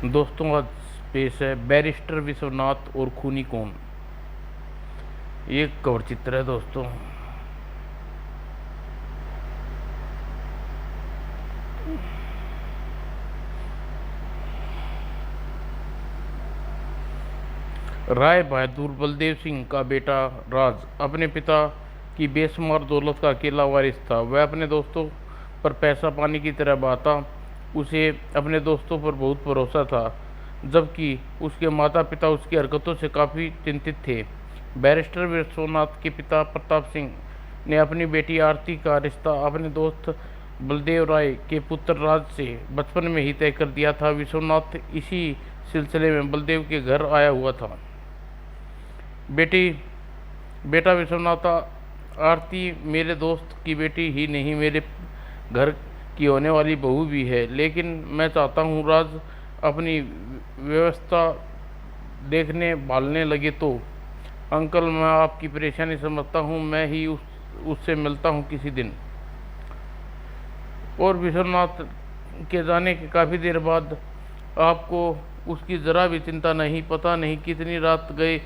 दोस्तों आज पेश है बैरिस्टर विश्वनाथ और खूनी कौन। ये कवर चित्र है दोस्तों। राय बहादुर बलदेव सिंह का बेटा राज अपने पिता की बेशुमार दौलत का अकेला वारिस था। वह अपने दोस्तों पर पैसा पानी की तरह बहाता। उसे अपने दोस्तों पर बहुत भरोसा था, जबकि उसके माता पिता उसकी हरकतों से काफ़ी चिंतित थे। बैरिस्टर विश्वनाथ के पिता प्रताप सिंह ने अपनी बेटी आरती का रिश्ता अपने दोस्त बलदेव राय के पुत्र राज से बचपन में ही तय कर दिया था। विश्वनाथ इसी सिलसिले में बलदेव के घर आया हुआ था। बेटी बेटा विश्वनाथ, आरती मेरे दोस्त की बेटी ही नहीं, मेरे घर की होने वाली बहू भी है। लेकिन मैं चाहता हूँ राज अपनी व्यवस्था देखने भालने लगे तो। अंकल, मैं आपकी परेशानी समझता हूँ, मैं ही उससे मिलता हूँ किसी दिन। और विश्वनाथ के जाने के काफ़ी देर बाद आपको उसकी ज़रा भी चिंता नहीं। पता नहीं कितनी रात गए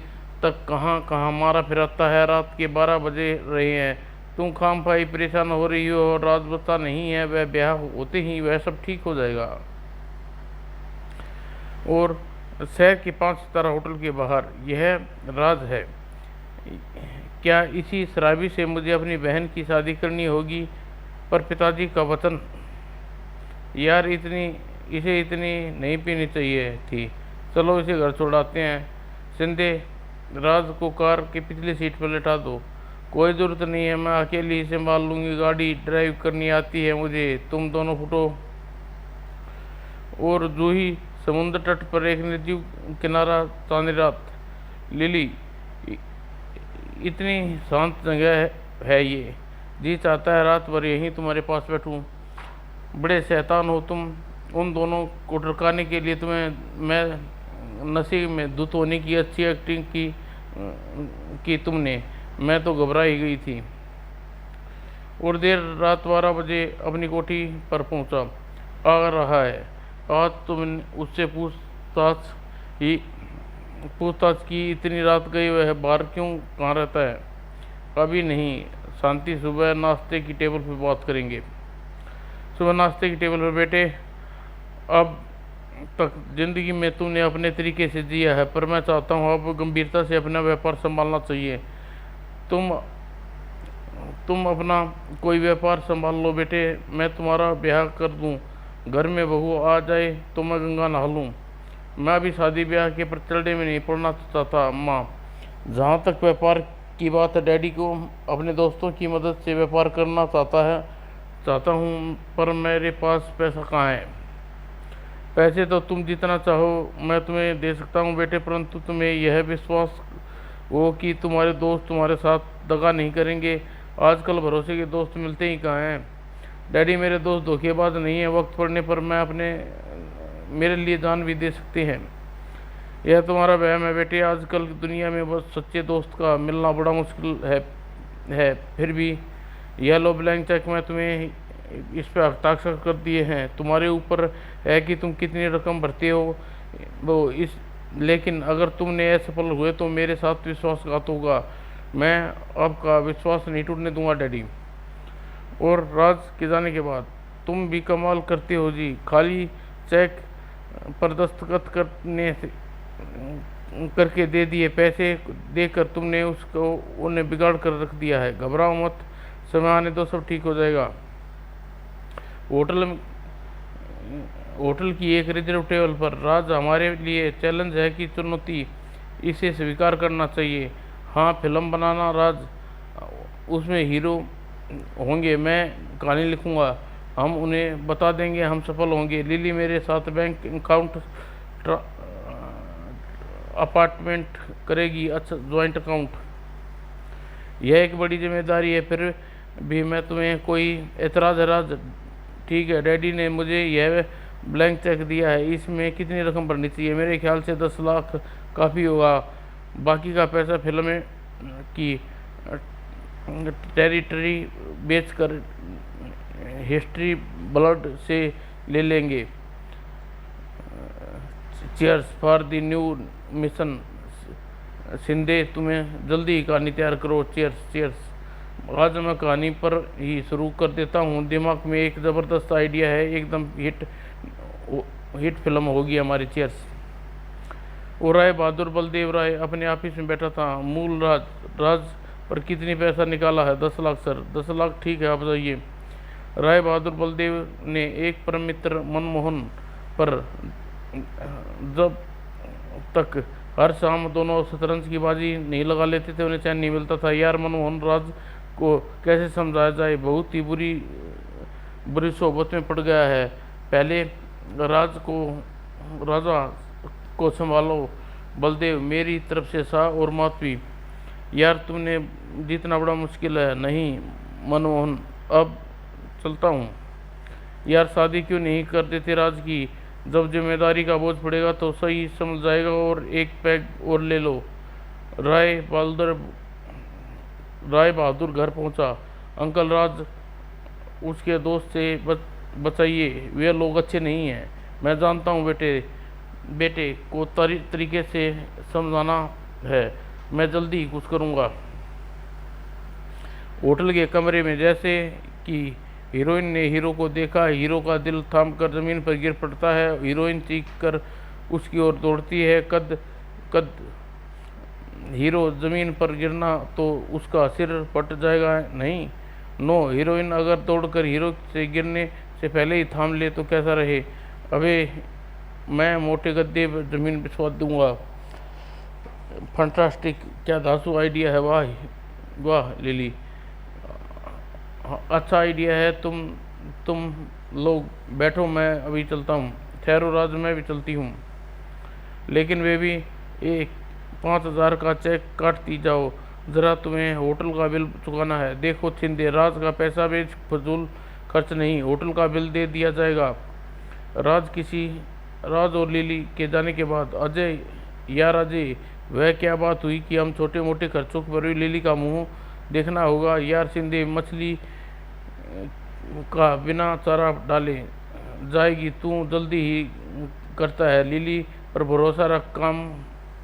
तक कहाँ कहाँ मारा फिराता है। रात के 12 बजे रहे हैं, तुम खाम खाई परेशान हो रही हो। और राज बता नहीं है, वह ब्याह होते ही वह सब ठीक हो जाएगा। और शहर के 5 सितारा होटल के बाहर यह राज है। क्या इसी शराबी से मुझे अपनी बहन की शादी करनी होगी? पर पिताजी का वचन। यार, इसे इतनी नहीं पीनी चाहिए थी। चलो इसे घर छोड़ाते हैं। सिंधे, राज को कार की पिछली सीट पर लेटा दो। कोई ज़रूरत नहीं है, मैं अकेली ही संभाल लूँगी, गाड़ी ड्राइव करनी आती है मुझे। तुम दोनों फुटो। और जूही समुद्र तट पर एक निर्जीव किनारा, चांदनी रात। लिली, इतनी शांत जगह है ये, जी चाहता है रात भर यहीं तुम्हारे पास बैठूं। बड़े शैतान हो तुम। उन दोनों को टरकाने के लिए तुम्हें मैं नशे में धुत होने की अच्छी एक्टिंग की तुमने। मैं तो घबरा ही गई थी। और देर रात 12 बजे अपनी कोठी पर पहुंचा। आ रहा है आज तुमने उससे पूछताछ की। इतनी रात गई, वह बाहर क्यों, कहाँ रहता है? अभी नहीं, शांति, सुबह नाश्ते की टेबल पर बात करेंगे। सुबह नाश्ते की टेबल पर बैठे। अब तक जिंदगी में तुमने अपने तरीके से जिया है, पर मैं चाहता हूँ अब गंभीरता से अपना व्यापार संभालना चाहिए। तुम तुम अपना कोई व्यापार संभाल लो बेटे, मैं तुम्हारा ब्याह कर दूँ। घर में बहू आ जाए तो मैं गंगा नहा लूँ। मैं अभी शादी ब्याह के प्रचलने में नहीं पड़ना चाहता अम्मा। जहाँ तक व्यापार की बात है, डैडी को अपने दोस्तों की मदद से व्यापार करना चाहता हूँ, पर मेरे पास पैसा कहाँ है? पैसे तो तुम जितना चाहो मैं तुम्हें दे सकता हूँ बेटे, परंतु तुम्हें यह विश्वास हो कि तुम्हारे दोस्त तुम्हारे साथ दगा नहीं करेंगे। आजकल भरोसे के दोस्त मिलते ही कहाँ हैं? डैडी, मेरे दोस्त धोखेबाज नहीं है। वक्त पड़ने पर मेरे लिए जान भी दे सकते हैं। यह तुम्हारा वहम है बेटे। आजकल की दुनिया में बस सच्चे दोस्त का मिलना बड़ा मुश्किल है। फिर भी यह लो ब्लैंक चेक, मैं तुम्हें इस पर हस्ताक्षर कर दिए हैं। तुम्हारे ऊपर है कि तुम कितनी रकम भरते हो वो इस लेकिन अगर तुमने असफल हुए तो मेरे साथ विश्वासघात होगा। मैं आपका विश्वास नहीं टूटने दूंगा डैडी। और राज के जाने के बाद तुम भी कमाल करते हो जी। खाली चेक पर दस्तखत करके दे दिए। पैसे देकर तुमने उसको उन्हें बिगाड़ कर रख दिया है। घबराओ मत, समय आने दो, सब ठीक हो जाएगा। होटल होटल की एक रिजर्व टेबल पर राज, हमारे लिए चैलेंज है कि चुनौती, इसे स्वीकार करना चाहिए। हाँ, फिल्म बनाना राज, उसमें हीरो होंगे, मैं कहानी लिखूंगा, हम उन्हें बता देंगे हम सफल होंगे। लिली मेरे साथ बैंक अकाउंट अपार्टमेंट करेगी। अच्छा, ज्वाइंट अकाउंट, यह एक बड़ी जिम्मेदारी है। फिर भी मैं तुम्हें कोई एतराज़ है राज? ठीक है, डैडी ने मुझे यह ब्लैंक चेक दिया है, इसमें कितनी रकम भरनी चाहिए? मेरे ख्याल से 10 लाख काफ़ी होगा। बाकी का पैसा फिल्म की टेरिटरी बेचकर हिस्ट्री ब्लड से ले लेंगे। Cheers for the new mission. Shinde, तुम्हें जल्दी ही कहानी तैयार करो। Cheers cheers. आज मैं कहानी पर ही शुरू कर देता हूँ। दिमाग में एक ज़बरदस्त आइडिया है, एकदम हिट फिल्म होगी हमारी। चीयर्स। और राय बहादुर बलदेव राय अपने ऑफिस में बैठा था। मूल राज पर कितनी पैसा निकाला है? 10 लाख सर। 10 लाख, ठीक है, आप जाइए। राय बहादुर बलदेव ने एक परम मित्र मनमोहन पर, जब तक हर शाम दोनों शतरंज की बाजी नहीं लगा लेते थे, उन्हें चैन नहीं मिलता था। यार, मनमोहन राज को कैसे समझाया जाए? बहुत ही बुरी सोबत में पड़ गया है। पहले राजा को संभालो बलदेव, मेरी तरफ से शाह और मातवी। यार, तुमने जीतना बड़ा मुश्किल है। नहीं मनमोहन, अब चलता हूँ। यार, शादी क्यों नहीं कर देते राज की? जब जिम्मेदारी का बोझ पड़ेगा तो सही समझ जाएगा। और एक पैग और ले लो। राय बहादुर घर पहुंचा। अंकल राज, उसके दोस्त से बचाइए, वे लोग अच्छे नहीं हैं। मैं जानता हूँ, बेटे को तरीके से समझाना है। मैं जल्दी ही कुछ करूँगा। होटल के कमरे में जैसे कि हीरोइन ने हीरो को देखा, हीरो का दिल थामकर जमीन पर गिर पड़ता है। हीरोइन चीख कर उसकी ओर दौड़ती है। कद हीरो जमीन पर गिरना तो उसका सिर फट जाएगा। नहीं, नो। हीरोइन अगर दौड़कर हीरो से गिरने से पहले ही थाम ले तो कैसा रहे? अबे, मैं मोटे गद्दे पर जमीन बिछवा दूंगा। फंटास्टिक, क्या धांसू आइडिया है। वाह वाह लिली, अच्छा आइडिया है। तुम लोग बैठो, मैं अभी चलता हूँ। ठहरो राज, मैं भी चलती हूँ। लेकिन वे भी एक 5,000 का चेक काटती जाओ। ज़रा तुम्हें होटल का बिल चुकाना है। देखो शिंदे, राज का पैसा भी फजूल खर्च नहीं, होटल का बिल दे दिया जाएगा। राज और लिली के जाने के बाद अजय, यार अजय, वह क्या बात हुई कि हम छोटे मोटे खर्चों पर भी लिली का मुंह देखना होगा? यार शिंदे, मछली का बिना चारा डाले जाएगी। तू जल्दी ही करता है, लिली पर भरोसा रख, काम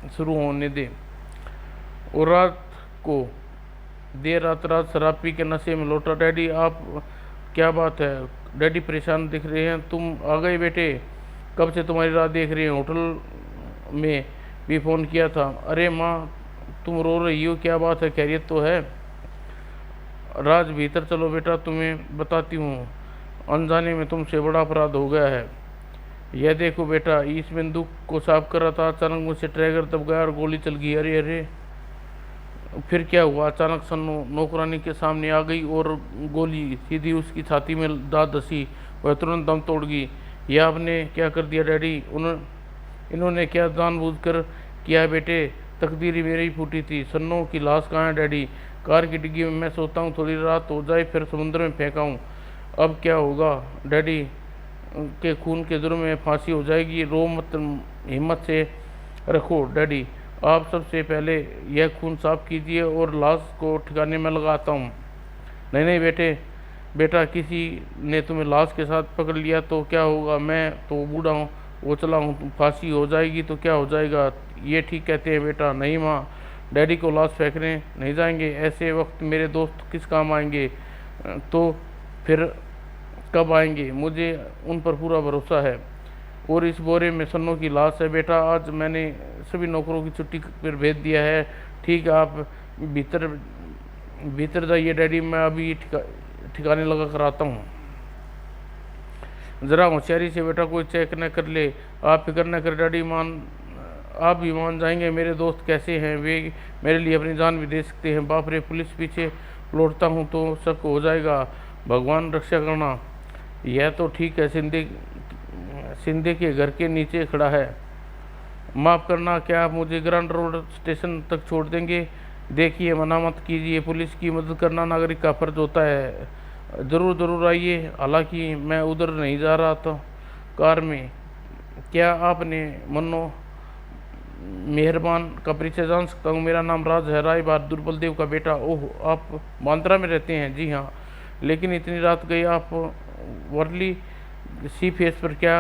शुरू होने दे। और रात को देर रात शराब पी के नशे में लौटा। डैडी, आप, क्या बात है? डैडी परेशान दिख रहे हैं। तुम आ गए बेटे, कब से तुम्हारी राह देख रहे हैं। होटल में भी फ़ोन किया था। अरे माँ, तुम रो रही हो, क्या बात है? खैरियत तो है? राज, भीतर चलो बेटा, तुम्हें बताती हूँ। अनजाने में तुमसे बड़ा अपराध हो गया है। यह देखो बेटा, इस बंदूक को साफ कर रहा था, अचानक मुझसे ट्रैगर दब गया और गोली चल गई। अरे अरे, फिर क्या हुआ? अचानक सन्नो नौकरानी के सामने आ गई और गोली सीधी उसकी छाती में दांत धसी। वह तुरंत दम तोड़ गई। यह आपने क्या कर दिया डैडी? इन्होंने क्या जानबूझकर किया बेटे? तकदीर ही मेरी फूटी थी। सन्नो की लाश कहाँ है डैडी? कार की डिग्गी में। मैं सोता हूँ थोड़ी रात हो जाए फिर समुद्र में फेंका हूँ। अब क्या होगा डैडी? के खून के जुर्म में फांसी हो जाएगी। रो मत, हिम्मत से रखो डैडी। आप सबसे पहले यह खून साफ कीजिए और लाश को ठिकाने में लगाता हूँ। नहीं नहीं बेटा, किसी ने तुम्हें लाश के साथ पकड़ लिया तो क्या होगा? मैं तो बूढ़ा हूँ, वो चला हूँ। फांसी हो जाएगी तो क्या हो जाएगा? ये ठीक कहते हैं बेटा। नहीं माँ, डैडी को लाश फेंकने नहीं जाएंगे। ऐसे वक्त मेरे दोस्त किस काम आएंगे? तो फिर कब आएंगे? मुझे उन पर पूरा भरोसा है। और इस बोरे में सन्नो की लाश है बेटा। आज मैंने सभी नौकरों की छुट्टी पर भेज दिया है। ठीक है, आप भीतर जाइए डैडी, मैं अभी ठिकाने लगा कर आता हूँ। ज़रा होशियारी से बेटा, कोई चेक न कर ले। आप फिक्र न कर डैडी, आप भी मान जाएंगे। मेरे दोस्त कैसे हैं, वे मेरे लिए अपनी जान भी दे सकते हैं। बाप रे, पुलिस पीछे लौटता हूँ तो शक हो जाएगा। भगवान रक्षा करना। यह तो ठीक है, सिंधे के घर के नीचे खड़ा है। माफ़ करना, क्या आप मुझे ग्रांड रोड स्टेशन तक छोड़ देंगे? देखिए, मना मत कीजिए, पुलिस की मदद करना नागरिक का फर्ज होता है। ज़रूर आइए। हालांकि मैं उधर नहीं जा रहा था कार में। क्या आपने मनो मेहरबान का परिचय जान सकता हूँ? मेरा नाम राज है, राय बहादुर बलदेव का बेटा। ओह, आप बांद्रा में रहते हैं? जी हाँ। लेकिन इतनी रात गई आप वर्ली सी फेस पर क्या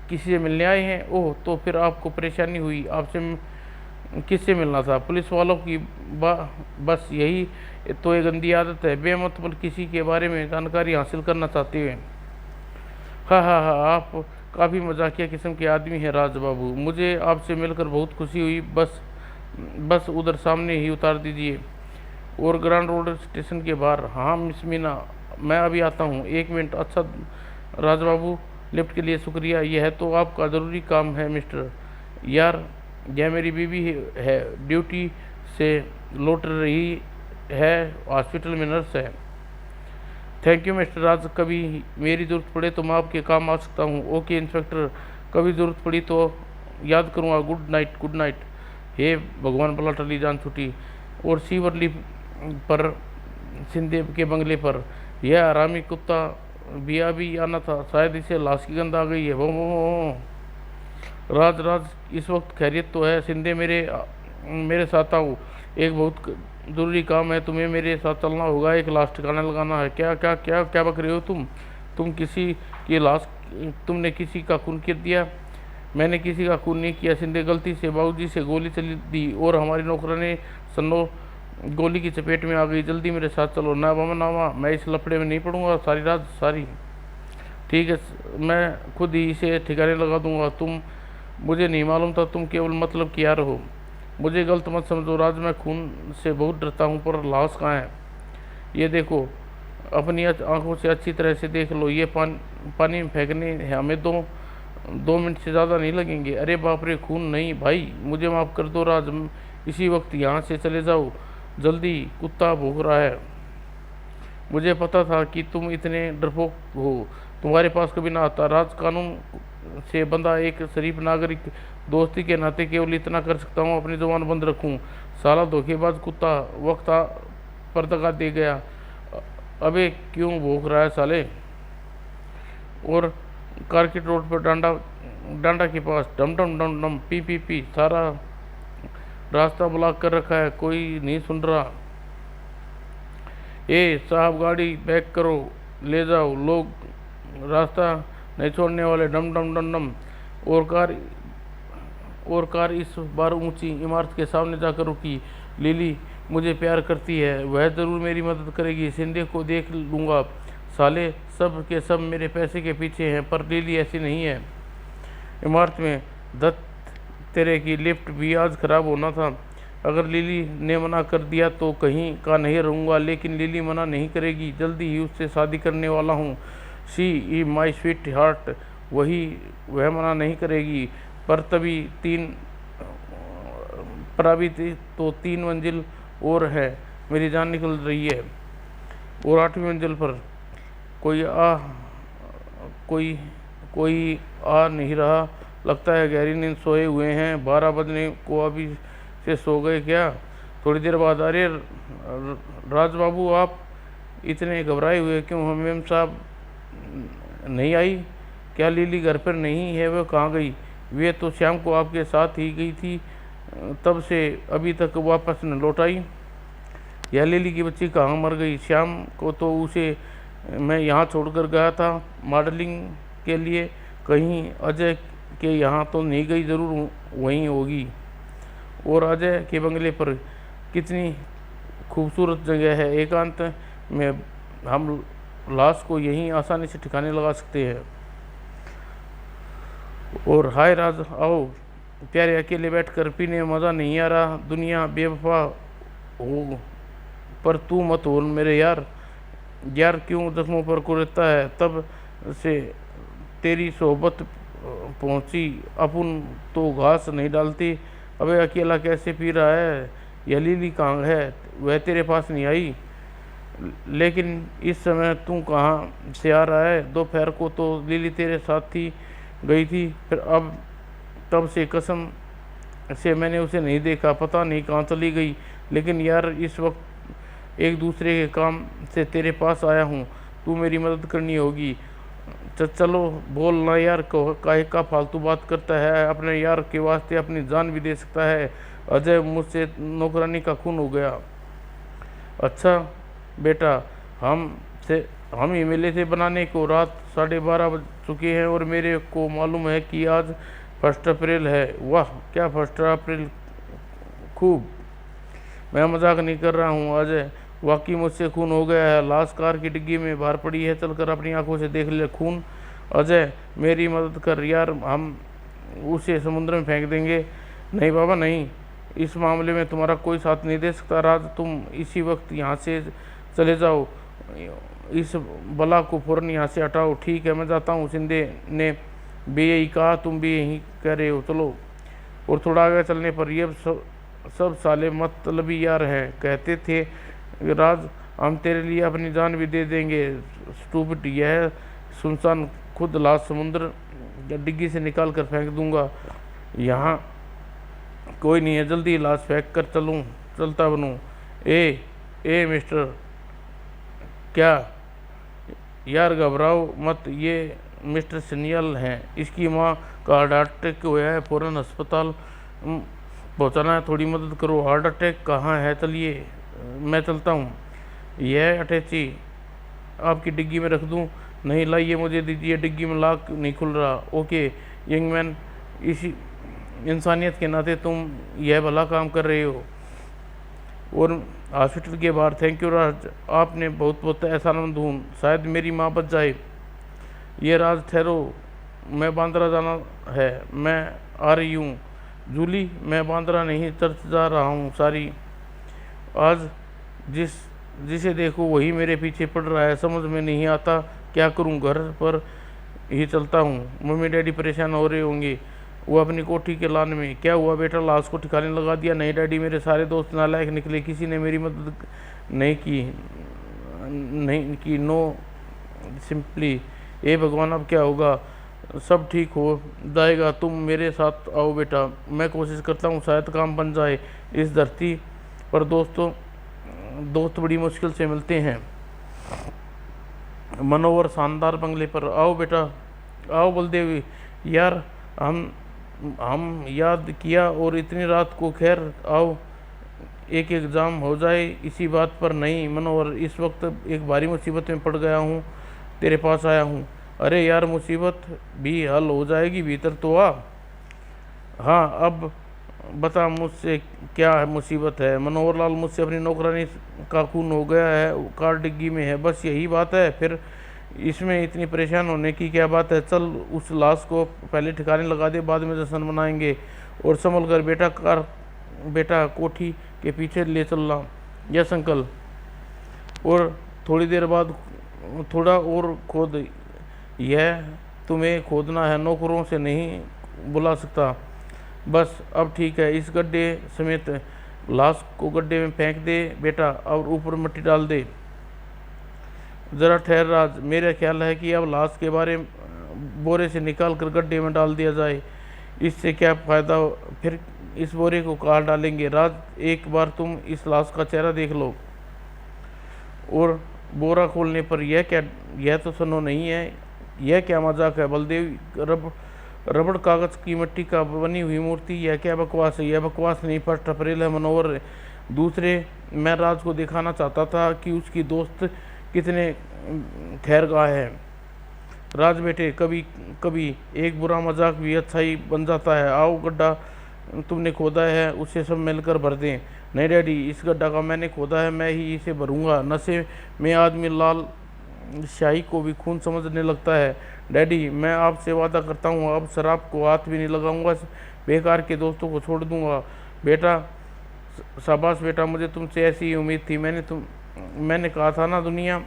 किसी से मिलने आए हैं? ओह, तो फिर आपको परेशानी हुई। आपसे किससे मिलना था? पुलिस वालों की। बस यही तो एक गंदी आदत है, बेमतलब किसी के बारे में जानकारी हासिल करना चाहते हुए। हाँ हाँ हाँ, आप काफ़ी मजाकिया किस्म के आदमी हैं राज बाबू। मुझे आपसे मिलकर बहुत खुशी हुई। बस बस उधर सामने ही उतार दीजिए, और ग्रांड रोड स्टेशन के बाहर। हाँ मिस मीना, मैं अभी आता हूँ, 1 मिनट। अच्छा राज बाबू, लिफ्ट के लिए शुक्रिया। यह तो आपका ज़रूरी काम है मिस्टर। यार, यह मेरी बीवी है, ड्यूटी से लौट रही है, हॉस्पिटल में नर्स है। थैंक यू मिस्टर राज, कभी मेरी ज़रूरत पड़े तो मैं आपके काम आ सकता हूँ। ओके इंस्पेक्टर, कभी ज़रूरत पड़ी तो याद करूँगा। Good night, good night. हे भगवान, भला टली जान छुटी। और सीवरली पर सिंधे के बंगले पर यह आरामी कुत्ता बिया भी आना था, शायद इसे लाश की गंध आ गई है। वो राज राज, इस वक्त खैरियत तो है? सिंधे, मेरे साथ आओ, एक बहुत ज़रूरी काम है, तुम्हें मेरे साथ चलना होगा। एक लाश ठिकाना लगाना है। क्या क्या क्या क्या बक रहे हो तुम किसी की लाश, तुमने किसी का खून कर दिया? मैंने किसी का खून नहीं किया सिंधे, गलती से बाबूजी से गोली चली दी और हमारी नौकरानी सन्नो गोली की चपेट में आ गई। जल्दी मेरे साथ चलो। ना मामा नामा, मैं इस लफड़े में नहीं पड़ूंगा। सारी रात सारी। ठीक है, मैं खुद ही इसे ठिकाने लगा दूंगा। तुम, मुझे नहीं मालूम था तुम केवल मतलब कि यार हो। मुझे गलत मत समझो राज, मैं खून से बहुत डरता हूँ, पर लाश कहाँ है? ये देखो, अपनी आंखों से अच्छी तरह से देख लो। ये पानी में फेंकने हमें 2 मिनट से ज़्यादा नहीं लगेंगे। अरे बाप रे, खून नहीं भाई, मुझे माफ़ कर दो राज, इसी वक्त यहाँ से चले जाओ जल्दी, कुत्ता भूख रहा है। मुझे पता था कि तुम इतने डरपोक हो, तुम्हारे पास कभी ना आता। राज, कानून से बंधा एक शरीफ नागरिक, दोस्ती के नाते केवल इतना कर सकता हूँ, अपनी जुबान बंद रखूँ। साला धोखेबाज कुत्ता, वक्त पर दगा दे गया। अबे क्यों भूख रहा है साले? और कार्केट रोड पर डांडा के पास डम डम डम डम पी पी, सारा रास्ता ब्लॉक कर रखा है, कोई नहीं सुन रहा। ए साहब, गाड़ी बैक करो, ले जाओ, लोग रास्ता नहीं छोड़ने वाले। डम डम डम डम। और कार इस बार ऊंची इमारत के सामने जाकर रुकी। लिली मुझे प्यार करती है, वह ज़रूर मेरी मदद करेगी। सिंधे को देख लूँगा। साले सब के सब मेरे पैसे के पीछे हैं, पर लिली ऐसी नहीं है। इमारत में दत्त तेरे की लिफ्ट भी आज ख़राब होना था। अगर लिली ने मना कर दिया तो कहीं का नहीं रहूँगा, लेकिन लिली मना नहीं करेगी। जल्दी ही उससे शादी करने वाला हूँ। She E my sweet heart, वह मना नहीं करेगी। पर अभी तो 3 मंजिल और है, मेरी जान निकल रही है। और 8वीं मंजिल पर कोई कोई आ नहीं रहा, लगता है गहरी नींद सोए हुए हैं। 12 बजने को अभी से सो गए क्या? थोड़ी देर बाद, अरे राज बाबू, आप इतने घबराए हुए क्यों? मेम साहब नहीं आई क्या? लिली घर पर नहीं है, वह कहाँ गई? वे तो शाम को आपके साथ ही गई थी, तब से अभी तक वापस न लौट आई। यह लिली की बच्ची कहाँ मर गई? शाम को तो उसे मैं यहाँ छोड़कर गया था मॉडलिंग के लिए। कहीं अजय के यहाँ तो नहीं गई? ज़रूर वहीं होगी। और अजय के बंगले पर कितनी खूबसूरत जगह है, एकांत में हम लाश को यहीं आसानी से ठिकाने लगा सकते हैं। और हाय राज, आओ प्यारे, अकेले बैठकर पीने में मज़ा नहीं आ रहा। दुनिया बेवफा हो, पर तू मत हो मेरे यार। यार क्यों जख्मों पर कुरेदता है? तब से तेरी सोहबत पहुंची, अपन तो घास नहीं डालती। अबे अकेला कैसे पी रहा है? यह लिली कहाँ है? वह तेरे पास नहीं आई? लेकिन इस समय तू कहाँ से आ रहा है? दोपहर को तो लिली तेरे साथ ही गई थी, फिर अब तब से कसम से मैंने उसे नहीं देखा, पता नहीं कहाँ चली गई। लेकिन यार, इस वक्त एक दूसरे के काम से तेरे पास आया हूँ, तू मेरी मदद करनी होगी। चलो बोल ना यार, काहे का फालतू बात करता है? अपने यार के वास्ते अपनी जान भी दे सकता है। अजय, मुझसे नौकरानी का खून हो गया। अच्छा बेटा, हम ही मिले थे बनाने को। रात 12:30 बज चुके हैं और मेरे को मालूम है कि आज 1 अप्रैल है। वाह क्या 1 अप्रैल, खूब। मैं मजाक नहीं कर रहा हूँ अजय, वाकई मुझसे खून हो गया है। लाश कार की डिग्गी में बाहर पड़ी है, चलकर अपनी आंखों से देख ले। खून? अजय मेरी मदद कर यार, हम उसे समुद्र में फेंक देंगे। नहीं बाबा नहीं, इस मामले में तुम्हारा कोई साथ नहीं दे सकता। राज तुम इसी वक्त यहाँ से चले जाओ, इस बला को फौरन यहाँ से हटाओ। ठीक है मैं जाता हूँ, शिंदे ने भी यही कहा, तुम भी यही कह रहे हो, चलो। और थोड़ा आगे चलने पर ये सब साले मतलबी यार है, कहते थे राज हम तेरे लिए अपनी जान भी दे देंगे। स्टूपिड, यह सुनसान खुद लाश समुद्र या डिग्गी से निकाल कर फेंक दूंगा। यहाँ कोई नहीं है, जल्दी लाश फेंक कर चलता बनूं। ए मिस्टर, क्या यार घबराओ मत, ये मिस्टर सनियल हैं, इसकी माँ का हार्ट अटैक हुआ है, फौरन अस्पताल पहुँचाना है, थोड़ी मदद करो। हार्ट अटैक कहाँ है, चलिए मैं चलता हूँ। यह अटैची आपकी डिग्गी में रख दूँ? नहीं लाइए मुझे दीजिए, डिग्गी में लॉक नहीं खुल रहा। ओके यंग मैन, इसी इंसानियत के नाते तुम यह भला काम कर रहे हो। और हॉस्पिटल के बाहर, थैंक यू राज, आपने बहुत बहुत एहसानमंद हूँ, शायद मेरी माँ बच जाए। ये राज ठहरो, मैं बांद्रा जाना है, मैं आ रही हूँ। जूली मैं बांद्रा नहीं, चर्च जा रहा हूँ। सारी आज जिसे देखो वही मेरे पीछे पड़ रहा है, समझ में नहीं आता क्या करूं, घर पर ही चलता हूं। मम्मी डैडी परेशान हो रहे होंगे, वो अपनी कोठी के लान में। क्या हुआ बेटा, लाश को ठिकाने लगा दिया? नहीं डैडी, मेरे सारे दोस्त नालायक निकले, किसी ने मेरी मदद नहीं की। नो सिंपली, ए भगवान अब क्या होगा? सब ठीक हो जाएगा, तुम मेरे साथ आओ बेटा, मैं कोशिश करता हूँ शायद काम बन जाए। इस धरती पर दोस्त बड़ी मुश्किल से मिलते हैं। मनोवर शानदार बंगले पर, आओ बेटा आओ बलदेव यार, हम याद किया और इतनी रात को, खैर आओ, एक एग्ज़ाम हो जाए इसी बात पर। नहीं मनोवर, इस वक्त एक भारी मुसीबत में पड़ गया हूँ, तेरे पास आया हूँ। अरे यार मुसीबत भी हल हो जाएगी, भीतर तो आ। हाँ अब बता मुझसे क्या है मुसीबत है? मनोहर लाल, मुझसे अपनी नौकरानी का खून हो गया है, कार डिग्गी में है, बस यही बात है। फिर इसमें इतनी परेशान होने की क्या बात है? चल उस लाश को पहले ठिकाने लगा दे, बाद में जश्न मनाएंगे। और संभल कर बेटा कोठी के पीछे ले चलना। Yes uncle. और थोड़ी देर बाद थोड़ा और खोद, यह तुम्हें खोदना है, नौकरों से नहीं बुला सकता। बस अब ठीक है, इस गड्ढे समेत लाश को गड्ढे में फेंक दे बेटा, और ऊपर मिट्टी डाल दे। ज़रा ठहर राज, मेरा ख्याल है कि अब लाश के बोरे से निकाल कर गड्ढे में डाल दिया जाए। इससे क्या फ़ायदा, फिर इस बोरे को कहाँ डालेंगे? राज एक बार तुम इस लाश का चेहरा देख लो। और बोरा खोलने पर यह तो सनो नहीं है, यह क्या मजाक है बलदेव? रबड़ कागज की मिट्टी का बनी हुई मूर्ति, यह क्या बकवास है? यह बकवास नहीं, 1 अप्रैल है मनोहर। दूसरे, मैं राज को दिखाना चाहता था कि उसकी दोस्त कितने खैरगाह है। राज बेटे, कभी कभी एक बुरा मजाक भी अच्छा ही बन जाता है। आओ गड्ढा तुमने खोदा है उसे सब मिलकर भर दें। नहीं डैडी, इस गड्ढा का मैंने खोदा है, मैं ही इसे भरूंगा। नशे में आदमी लाल शाही को भी खून समझने लगता है। डैडी मैं आपसे वादा करता हूँ, अब शराब को हाथ भी नहीं लगाऊंगा, बेकार के दोस्तों को छोड़ दूंगा। बेटा शाबाश बेटा, मुझे तुमसे ऐसी ही उम्मीद थी। मैंने कहा था ना, दुनिया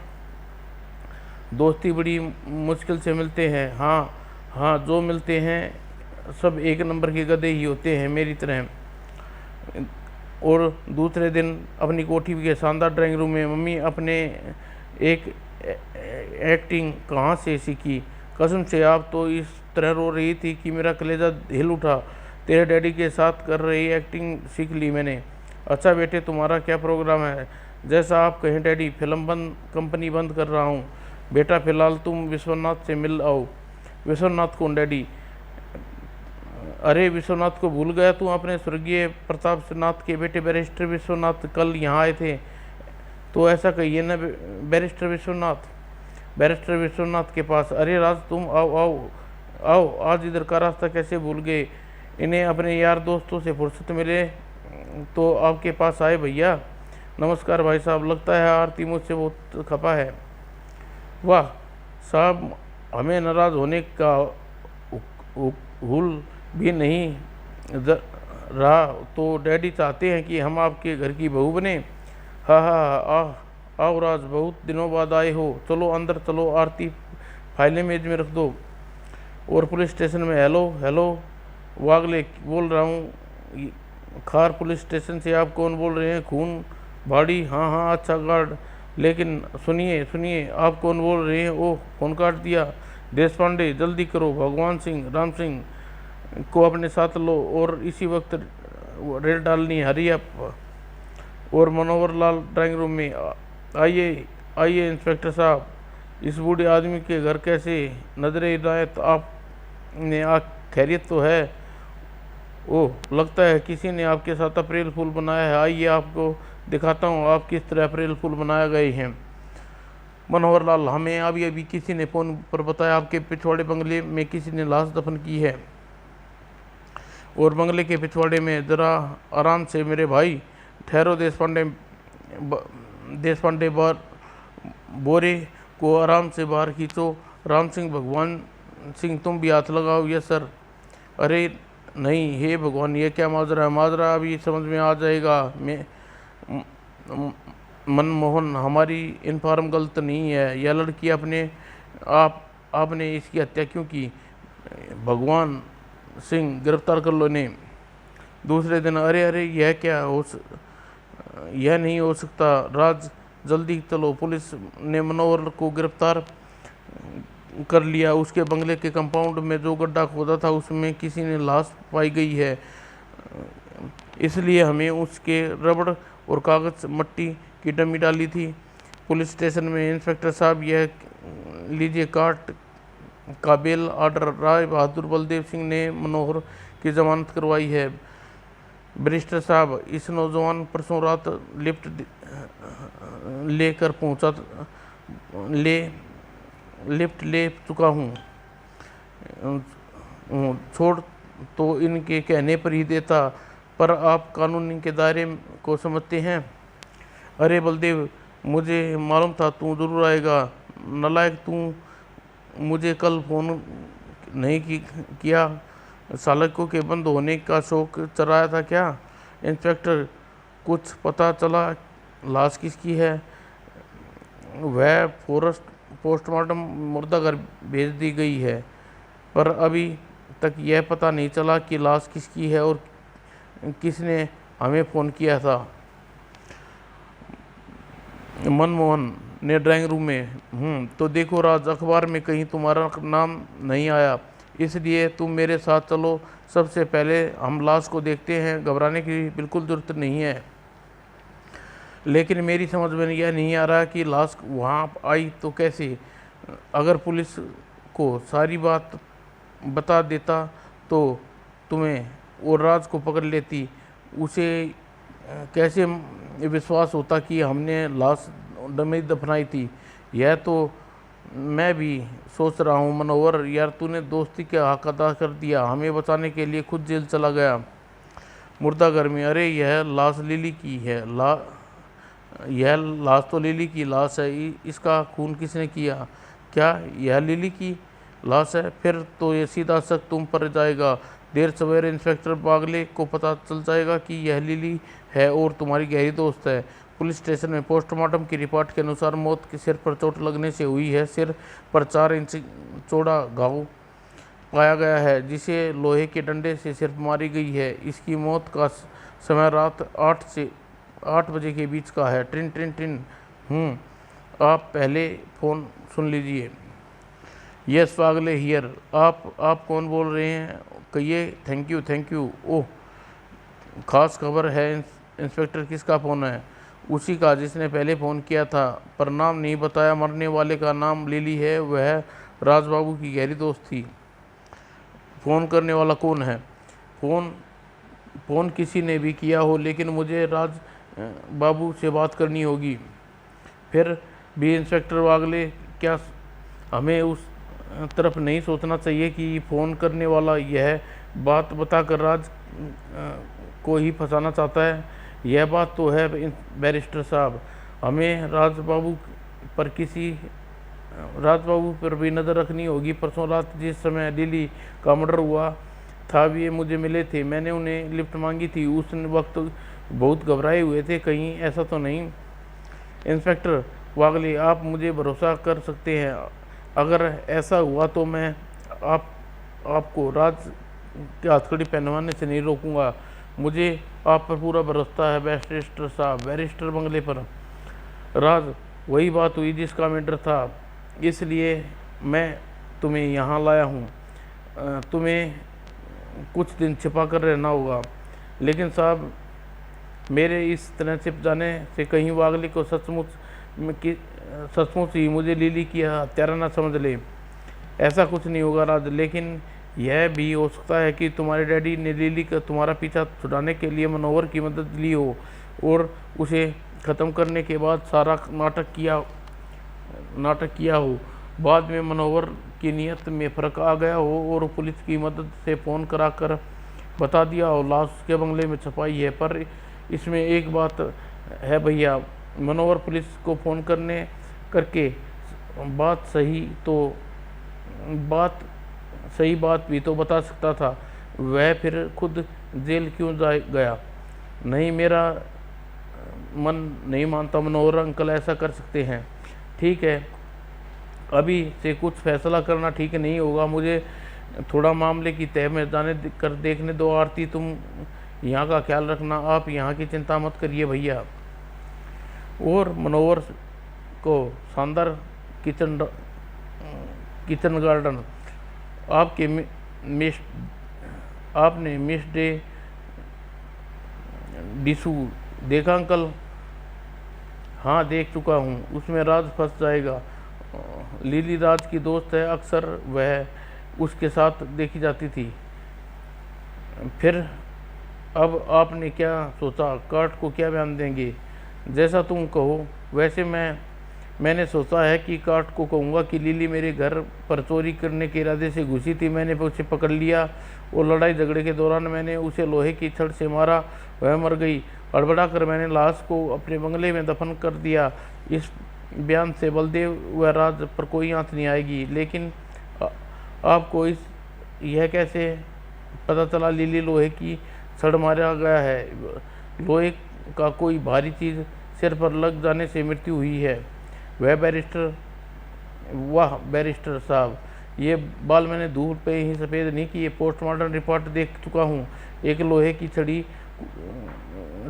दोस्ती बड़ी मुश्किल से मिलते हैं। हाँ जो मिलते हैं सब एक नंबर के गधे ही होते हैं, मेरी तरह। और दूसरे दिन अपनी कोठी के शानदार ड्राइंग रूम में, मम्मी अपने एक एक्टिंग कहाँ से सीखी? कसम से आप तो इस तरह रो रही थी कि मेरा कलेजा हिल उठा। तेरे डैडी के साथ कर रही एक्टिंग सीख ली मैंने। अच्छा बेटे, तुम्हारा क्या प्रोग्राम है? जैसा आप कहें डैडी, कंपनी बंद कर रहा हूँ। बेटा फिलहाल तुम विश्वनाथ से मिल आओ। विश्वनाथ कौन डैडी? अरे विश्वनाथ को भूल गया तू? अपने स्वर्गीय प्रताप नाथ के बेटे बैरिस्टर विश्वनाथ कल यहाँ आए थे। तो ऐसा कहिए ना बैरिस्टर विश्वनाथ। बैरिस्टर विश्वनाथ के पास। अरे राज, तुम आओ आओ आओ, आज इधर का रास्ता कैसे भूल गए? इन्हें अपने यार दोस्तों से फुर्सत मिले तो आपके पास आए भैया। नमस्कार भाई साहब, लगता है आरती मुझसे बहुत खपा है। वाह साहब, हमें नाराज़ होने का हुल भी नहीं रहा तो डैडी चाहते हैं कि हम आपके घर की बहू बने। हाँ हाँ हाँ, आओ राज, बहुत दिनों बाद आए हो, चलो अंदर चलो, आरती फाइलें मेज में रख दो। और पुलिस स्टेशन में हेलो हेलो वागले बोल रहा हूँ। खार पुलिस स्टेशन से आप कौन बोल रहे हैं? खून भाड़ी? हाँ हाँ, अच्छा गार्ड। लेकिन सुनिए सुनिए, आप कौन बोल रहे हैं? ओह, फोन काट दिया। देश पांडे, जल्दी करो, भगवान सिंह, राम सिंह को अपने साथ लो और इसी वक्त रेड डालनी, हरी अप। और मनोहर लाल ड्राइंग रूम में। आइए आइए इंस्पेक्टर साहब, इस बूढ़े आदमी के घर कैसे? नजरे हिदायत, आपने खैरियत तो है? ओह, लगता है किसी ने आपके साथ अप्रैल फूल बनाया है। आइए आपको दिखाता हूँ आप किस तरह अप्रैल फूल बनाए गए हैं। मनोहर लाल, हमें अभी अभी किसी ने फ़ोन पर बताया आपके पिछवाड़े बंगले में किसी ने लाश दफन की है। और बंगले के पिछवाड़े में? ज़रा आराम से मेरे भाई, ठहरो। देश पांडे बार बोरे को आराम से बाहर खींचो। राम सिंह, भगवान सिंह, तुम भी हाथ लगाओ। Yes sir. अरे नहीं, हे भगवान, ये क्या माजरा है? माजरा अभी समझ में आ जाएगा। मैं मनमोहन, हमारी इन्फॉर्म गलत नहीं है। यह लड़की आपने इसकी हत्या क्यों की? भगवान सिंह, गिरफ्तार कर लो इन्हें। दूसरे दिन, अरे अरे, यह नहीं हो सकता। राज, जल्दी चलो। पुलिस ने मनोहर को गिरफ्तार कर लिया। उसके बंगले के कंपाउंड में जो गड्ढा खोदा था उसमें किसी ने लाश पाई गई है, इसलिए हमें उसके रबड़ और कागज मट्टी की डमी डाली थी। पुलिस स्टेशन में। इंस्पेक्टर साहब, यह लीजिए काट का बेल ऑर्डर। राय बहादुर बलदेव सिंह ने मनोहर की जमानत करवाई है। बैरिस्टर साहब, इस नौजवान परसों रात लिफ्ट लेकर पहुंचा, लिफ्ट ले चुका हूँ। छोड़ तो इनके कहने पर ही देता, पर आप कानून के दायरे को समझते हैं। अरे बलदेव, मुझे मालूम था तू ज़रूर आएगा। नालायक, तू मुझे कल फ़ोन नहीं किया? सालकों के बंद होने का शौक चराया था क्या? इंस्पेक्टर, कुछ पता चला लाश किसकी है? वह पोस्टमार्टम मुर्दा घर भेज दी गई है, पर अभी तक यह पता नहीं चला कि लाश किसकी है और किसने हमें फ़ोन किया था। मनमोहन ने ड्राइंग रूम में। तो देखो राज, अखबार में कहीं तुम्हारा नाम नहीं आया, इसलिए तुम मेरे साथ चलो। सबसे पहले हम लाश को देखते हैं, घबराने की बिल्कुल ज़रूरत नहीं है। लेकिन मेरी समझ में यह नहीं आ रहा कि लाश वहाँ आई तो कैसे? अगर पुलिस को सारी बात बता देता तो तुम्हें और राज को पकड़ लेती। उसे कैसे विश्वास होता कि हमने लाश डमी दफनाई थी? यह तो मैं भी सोच रहा हूँ। मनोहर यार, तूने दोस्ती का हक अदा कर दिया, हमें बचाने के लिए खुद जेल चला गया मुर्दा घर में। अरे यह लाश लिली की है। यह लाश तो लिली की लाश है। इसका खून किसने किया? क्या यह लिली की लाश है? फिर तो ये सीधा शक तुम पर जाएगा। देर सवेरे इंस्पेक्टर बागले को पता चल जाएगा कि यह लिली है और तुम्हारी गहरी दोस्त है। पुलिस स्टेशन में। पोस्टमार्टम की रिपोर्ट के अनुसार मौत के सिर पर चोट लगने से हुई है। सिर पर 4 इंच चौड़ा घाव पाया गया है, जिसे लोहे के डंडे से सिर्फ मारी गई है। इसकी मौत का समय रात 8 बजे के बीच का है। ट्रिन ट्रिन ट्रिन। आप पहले फ़ोन सुन लीजिए। Yes Bagle here. आप कौन बोल रहे हैं? कहिए। Thank you. ओह, खास खबर है इंस्पेक्टर, किसका फ़ोन है? उसी का जिसने पहले फ़ोन किया था, पर नाम नहीं बताया। मरने वाले का नाम लिली है, वह राजबाबू की गहरी दोस्त थी। फ़ोन करने वाला कौन है? फ़ोन किसी ने भी किया हो, लेकिन मुझे राज बाबू से बात करनी होगी। फिर भी इंस्पेक्टर वागले, क्या हमें उस तरफ नहीं सोचना चाहिए कि फ़ोन करने वाला यह बात बताकर राज को ही फंसाना चाहता है। यह बात तो है बैरिस्टर साहब, हमें राज बाबू पर भी नज़र रखनी होगी। परसों रात जिस समय लिली का मर्डर हुआ था वे मुझे मिले थे, मैंने उन्हें लिफ्ट मांगी थी। उस वक्त बहुत घबराए हुए थे, कहीं ऐसा तो नहीं। इंस्पेक्टर वागले, आप मुझे भरोसा कर सकते हैं, अगर ऐसा हुआ तो मैं आपको राज के हथकड़ी पहनवाने से नहीं रोकूंगा। मुझे आप पर पूरा भरोसा है बैरिस्टर साहब। बैरिस्टर बंगले पर राज, वही बात हुई जिसका मैटर था, इसलिए मैं तुम्हें यहाँ लाया हूँ। तुम्हें कुछ दिन छिपा कर रहना होगा। लेकिन साहब, मेरे इस तरह छिप जाने से कहीं वागले को सचमुच ही मुझे लिली की हत्यारा न समझ ले। ऐसा कुछ नहीं होगा राज, लेकिन यह भी हो सकता है कि तुम्हारे डैडी ने लिली का तुम्हारा पीछा छुड़ाने के लिए मनोहर की मदद ली हो और उसे ख़त्म करने के बाद सारा नाटक किया हो। बाद में मनोहर की नीयत में फ़र्क आ गया हो और पुलिस की मदद से फ़ोन कराकर बता दिया हो लाश उसके बंगले में छुपाई है। पर इसमें एक बात है भैया, मनोहर पुलिस को फ़ोन करके सही बात भी तो बता सकता था। वह फिर खुद जेल क्यों गया? नहीं, मेरा मन नहीं मानता मनोहर अंकल ऐसा कर सकते हैं। ठीक है, अभी से कुछ फैसला करना ठीक नहीं होगा। मुझे थोड़ा मामले की तह में देखने दो। आरती, तुम यहाँ का ख्याल रखना, आप यहाँ की चिंता मत करिए भैया। और मनोहर को शानदार किचन गार्डन आपने मिस डे डिशू देखा अंकल? हाँ, देख चुका हूँ, उसमें राज फंस जाएगा। लिली राज की दोस्त है, अक्सर वह उसके साथ देखी जाती थी। फिर अब आपने क्या सोचा? कार्ट को क्या बयान देंगे? जैसा तुम कहो। वैसे मैंने सोचा है कि कार्ट को कहूँगा कि लिली मेरे घर पर चोरी करने के इरादे से घुसी थी। मैंने उसे पकड़ लिया और लड़ाई झगड़े के दौरान मैंने उसे लोहे की छड़ से मारा, वह मर गई। हड़बड़ा कर मैंने लाश को अपने बंगले में दफन कर दिया। इस बयान से बलदेव व राज पर कोई आंच नहीं आएगी। लेकिन आपको यह कैसे पता चला लिली लोहे की छड़ मारा गया है? लोहे का कोई भारी चीज़ सिर पर लग जाने से मृत्यु हुई है। वाह बैरिस्टर साहब, ये बाल मैंने धूल पे ही सफ़ेद नहीं किए, पोस्टमार्टम रिपोर्ट देख चुका हूँ। एक लोहे की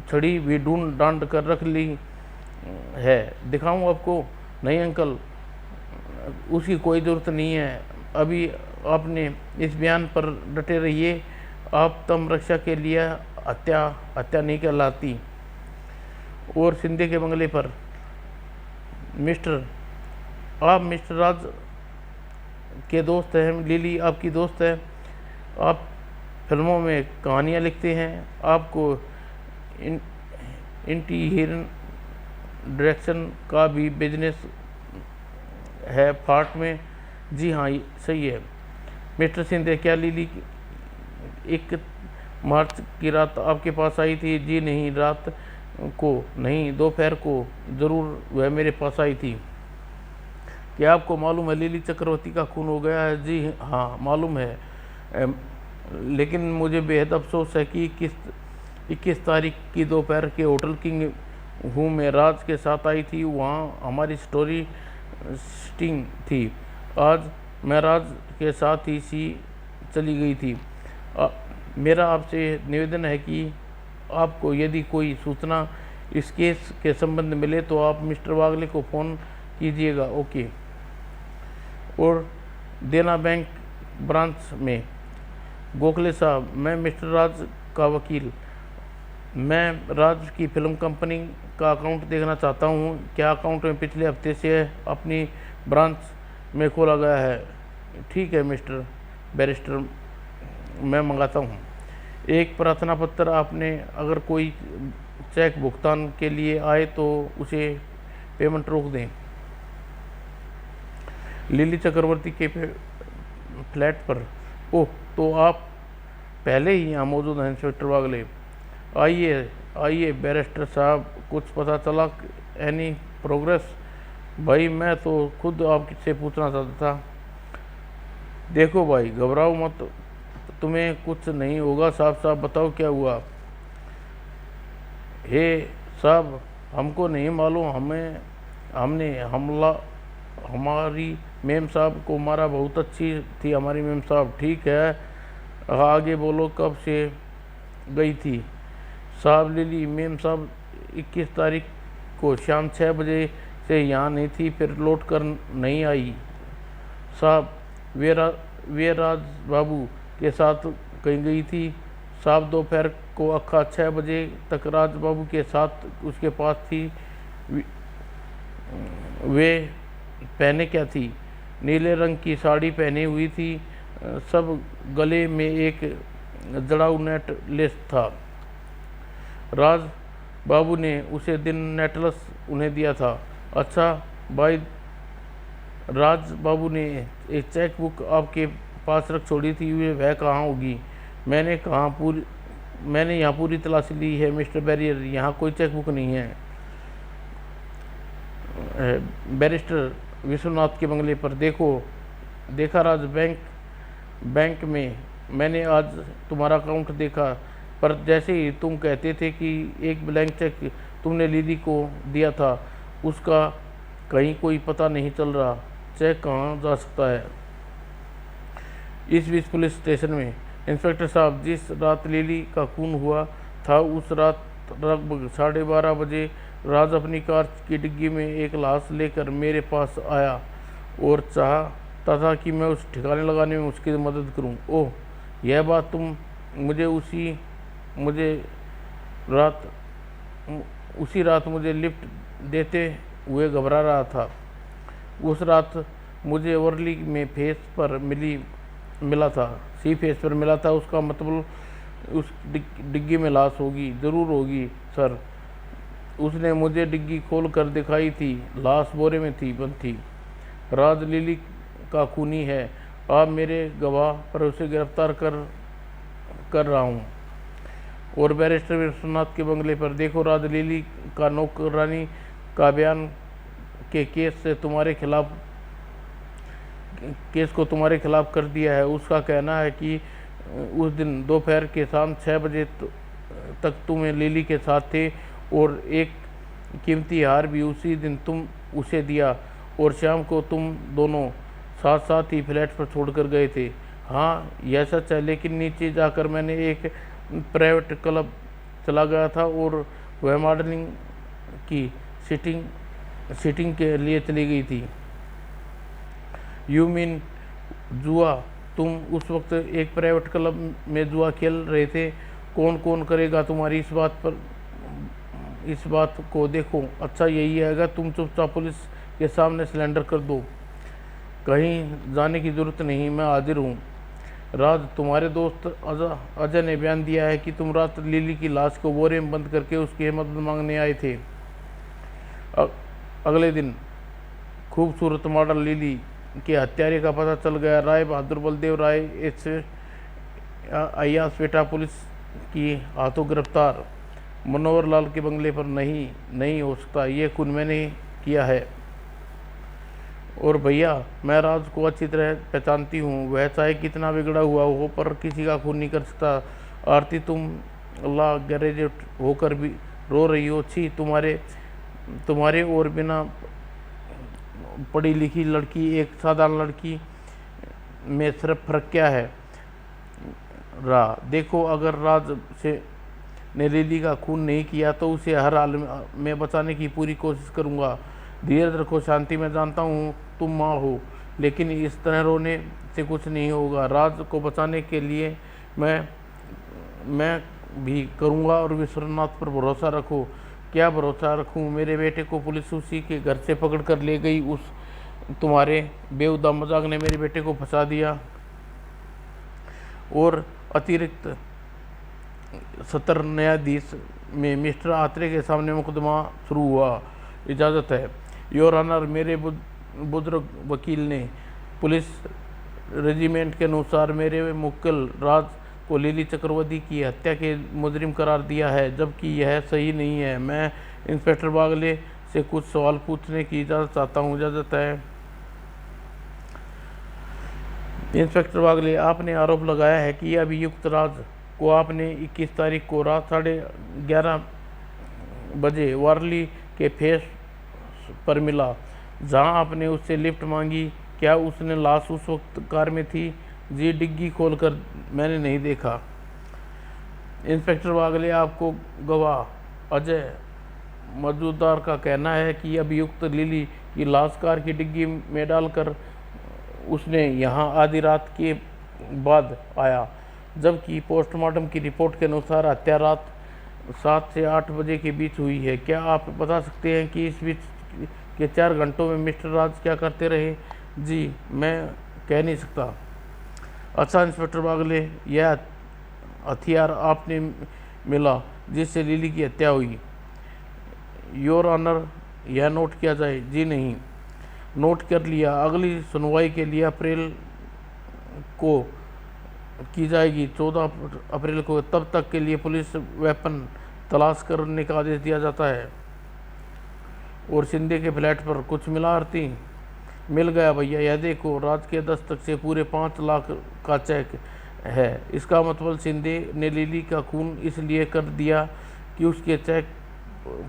छड़ी भी ढूंढ डांड कर रख ली है। दिखाऊं आपको? नहीं अंकल, उसकी कोई ज़रूरत नहीं है। अभी आपने इस बयान पर डटे रहिए। आप तम रक्षा के लिए हत्या नहीं कहलाती। और सिंधे के बंगले पर आप मिस्टर राज के दोस्त हैं। लिली आपकी दोस्त है। आप फिल्मों में कहानियाँ लिखते हैं। आपको इंटीरियर डायरेक्शन का भी बिजनेस है फार्ट में। जी हाँ, सही है मिस्टर सिंधे। क्या लिली 1 मार्च की रात आपके पास आई थी? जी नहीं, रात को नहीं, दोपहर को ज़रूर वह मेरे पास आई थी। क्या आपको मालूम है लिली चक्रवर्ती का खून हो गया है? जी हाँ, मालूम है। लेकिन मुझे बेहद अफसोस है कि 21 तारीख की दोपहर के होटल किंग हूँ मैं राज के साथ आई थी। वहाँ हमारी स्टोरी स्टिंग थी। आज मैं राज के साथ ही सी चली गई थी। मेरा आपसे निवेदन है कि आपको यदि कोई सूचना इस केस के संबंध में मिले तो आप मिस्टर वागले को फ़ोन कीजिएगा। ओके। और देना बैंक ब्रांच में गोखले साहब, मैं मिस्टर राज का वकील। मैं राज की फिल्म कंपनी का अकाउंट देखना चाहता हूँ। क्या अकाउंट में पिछले हफ्ते से अपनी ब्रांच में खोला गया है? ठीक है मिस्टर बैरिस्टर, मैं मंगाता हूँ। एक प्रार्थना पत्र। आपने अगर कोई चेक भुगतान के लिए आए तो उसे पेमेंट रोक दें। लिली चक्रवर्ती के फ्लैट पर। ओह, तो आप पहले ही यहाँ मौजूद हैं इंस्पेक्टर वागले। आइए आइए बैरिस्टर साहब, कुछ पता चला? Any progress? भाई मैं तो खुद आपसे पूछना चाहता था। देखो भाई, घबराओ मत, तुम्हें कुछ नहीं होगा। साफ साफ बताओ क्या हुआ। हे साहब, हमको नहीं मालूम, हमने हमला हमारी मेम साहब को मारा। बहुत अच्छी थी हमारी मेम साहब। ठीक है, आगे बोलो, कब से गई थी? साहब लिली मेम साहब 21 तारीख को शाम 6 बजे से यहाँ नहीं थी, फिर लौट कर नहीं आई। साहब वे राज बाबू के साथ कहीं गई थी। साहब दोपहर को अक्खा 6 बजे तक राज बाबू के साथ उसके पास थी। वे पहने क्या थी? नीले रंग की साड़ी पहनी हुई थी, सब गले में एक जड़ाऊ नेट लेस था। राज बाबू ने उसे दिन नेटलेस उन्हें दिया था। अच्छा भाई, राज बाबू ने एक चेक बुक आपके पास रख छोड़ी थी, वह कहाँ होगी? मैंने यहाँ पूरी तलाशी ली है मिस्टर बैरियर, यहाँ कोई चेक बुक नहीं है। बैरिस्टर विश्वनाथ के बंगले पर देखा राज, बैंक में मैंने आज तुम्हारा अकाउंट देखा, पर जैसे ही तुम कहते थे कि एक ब्लैंक चेक तुमने लिली को दिया था, उसका कहीं कोई पता नहीं चल रहा। चेक कहाँ जा सकता है? इस बीच पुलिस स्टेशन में इंस्पेक्टर साहब, जिस रात लिली का खून हुआ था, उस रात लगभग 12:30 बजे राज अपनी कार की डिग्गी में एक लाश लेकर मेरे पास आया और चाहता था कि मैं उस ठिकाने लगाने में उसकी मदद करूं। ओह, यह बात तुम मुझे उसी रात मुझे लिफ्ट देते हुए घबरा रहा था। उस रात मुझे वर्ली में मिला था, सी फेस पर मिला था। उसका मतलब उस डिग्गी में लाश होगी, ज़रूर होगी सर। उसने मुझे डिग्गी खोल कर दिखाई थी, लाश बोरे में बंद थी। राज लिली का खूनी है, आप मेरे गवाह पर उसे गिरफ्तार कर रहा हूँ। और बैरिस्टर विश्वनाथ के बंगले पर राज लिली का नौकरानी का बयान के केस को तुम्हारे खिलाफ कर दिया है। उसका कहना है कि उस दिन दोपहर के शाम 6 बजे तक तुम लिली के साथ थे और एक कीमती हार भी उसी दिन तुम उसे दिया, और शाम को तुम दोनों साथ ही फ्लैट पर छोड़कर गए थे। हाँ, यह सच है, लेकिन नीचे जाकर मैंने एक प्राइवेट क्लब चला गया था और वह मॉडलिंग की सीटिंग के लिए चली गई थी। यू मीन जुआ? तुम उस वक्त एक प्राइवेट क्लब में जुआ खेल रहे थे? कौन कौन करेगा तुम्हारी इस बात को देखो। अच्छा यही है, अगर तुम चुपचाप पुलिस के सामने सिलेंडर कर दो, कहीं जाने की जरूरत नहीं, मैं हाजिर हूँ। राज, तुम्हारे दोस्त अजय ने बयान दिया है कि तुम रात लिली की लाश को बोरे में बंद करके उसकी मदद मांगने आए थे। अगले दिन खूबसूरत मॉडल लिली के हत्यारे का पता चल गया। राय बहादुर बलदेव राय अयास पेटा पुलिस की हाथों गिरफ्तार। मनोहर लाल के बंगले पर नहीं हो सकता, ये खून मैंने किया है। और भैया, मैं राज को अच्छी तरह पहचानती हूँ, वह चाहे कितना बिगड़ा हुआ हो पर किसी का खून नहीं कर सकता। आरती, तुम लॉ ग्रेजुएट होकर भी रो रही हो। छी, तुम्हारे और बिना पढ़ी लिखी लड़की, एक साधारण लड़की में सिर्फ फर्क क्या है? देखो, अगर राज ने लिली का खून नहीं किया तो उसे हर हाल में बचाने की पूरी कोशिश करूंगा। धीरज रखो शांति, मैं जानता हूँ तुम माँ हो, लेकिन इस तरह रोने से कुछ नहीं होगा। राज को बचाने के लिए मैं भी करूँगा, और विश्वनाथ पर भरोसा रखो। क्या भरोसा रखूँ? मेरे बेटे को पुलिस उसी के घर से पकड़ कर ले गई। उस तुम्हारे बेहुदा मजाक ने मेरे बेटे को फंसा दिया। और अतिरिक्त सत्र न्यायाधीश में मिस्टर आत्रे के सामने मुकदमा शुरू हुआ। इजाज़त है योर ऑनर। बुजुर्ग वकील ने पुलिस रेजिमेंट के अनुसार मेरे मुक्किल राज को लिली चक्रवर्ती की हत्या के मुजरिम करार दिया है, जबकि यह सही नहीं है। मैं इंस्पेक्टर बागले से कुछ सवाल पूछने की इजाज़त चाहता हूँ। इजाज़त है। इंस्पेक्टर बागले, आपने आरोप लगाया है कि अभियुक्त राज को आपने 21 तारीख को रात 11:30 बजे वारली के फेस पर मिला, जहां आपने उससे लिफ्ट मांगी। क्या उसने लाश उस वक्त कार में थी? जी, डिग्गी खोलकर मैंने नहीं देखा। इंस्पेक्टर बागले, आपको गवाह अजय मजूदार का कहना है कि अभियुक्त लिली की लाश कार की डिग्गी में डालकर उसने यहाँ आधी रात के बाद आया, जबकि पोस्टमार्टम की रिपोर्ट के अनुसार हत्या रात 7 से 8 बजे के बीच हुई है। क्या आप बता सकते हैं कि इस बीच के 4 घंटों में मिस्टर राज क्या करते रहे? जी, मैं कह नहीं सकता। अच्छा इंस्पेक्टर बागले, यह हथियार आपने मिला जिससे लिली की हत्या हुई? योर ऑनर, यह नोट किया जाए? जी नहीं, नोट कर लिया। अगली सुनवाई के लिए अप्रैल को की जाएगी, 14 अप्रैल को। तब तक के लिए पुलिस वेपन तलाश करने का आदेश दिया जाता है। और शिंदे के फ्लैट पर कुछ मिला आरती? मिल गया भैया, यह देखो, राज के दस्तक से पूरे 5 लाख का चेक है। इसका मतलब शिंदे ने लिली का खून इसलिए कर दिया कि उसके चेक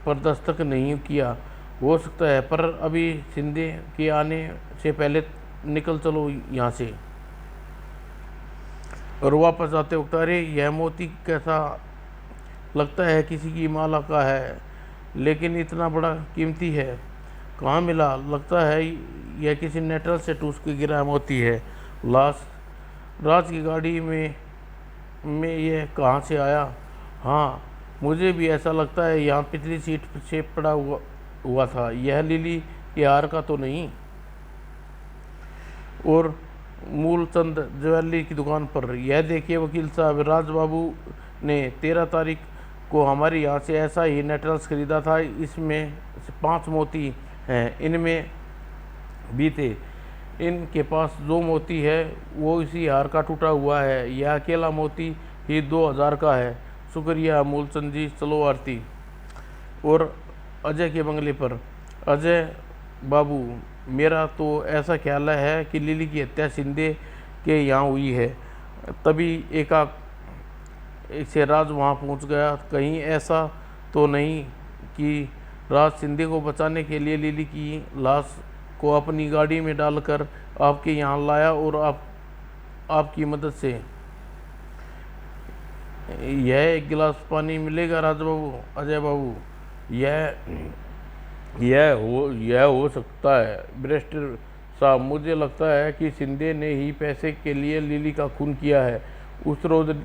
पर दस्तक नहीं किया। हो सकता है, पर अभी शिंदे के आने से पहले निकल चलो यहाँ से। और वापस आते वक्त, अरे यह मोती कैसा लगता है किसी की माला का है, लेकिन इतना बड़ा कीमती है, कहाँ मिला? लगता है यह किसी नेटल से टूस के गिरा मोती है। लाश राज की गाड़ी में यह कहाँ से आया? हाँ, मुझे भी ऐसा लगता है, यहाँ पिछली सीट से पड़ा हुआ था। यह लिली के हार का तो नहीं? और मूलचंद ज्वेलरी की दुकान पर, यह देखिए वकील साहब, राज बाबू ने 13 तारीख को हमारे यहाँ से ऐसा ही नेटल्स खरीदा था। इसमें 5 मोती हैं, इनमें भी थे। इनके पास 2 मोती है, वो इसी हार का टूटा हुआ है। यह अकेला मोती ही 2000 का है। शुक्रिया मूलचंद जी, चलो आरती। और अजय के बंगले पर, अजय बाबू, मेरा तो ऐसा ख्याल है कि लिली की हत्या शिंदे के यहाँ हुई है, तभी एकाएक से राज वहाँ पहुँच गया। कहीं ऐसा तो नहीं कि राज शिंदे को बचाने के लिए लिली की लाश को अपनी गाड़ी में डालकर आपके यहाँ लाया और आपकी मदद से? यह एक गिलास पानी मिलेगा राज बाबू? अजय बाबू, यह हो सकता है बैरिस्टर साहब, मुझे लगता है कि शिंदे ने ही पैसे के लिए लिली का खून किया है। उस रोज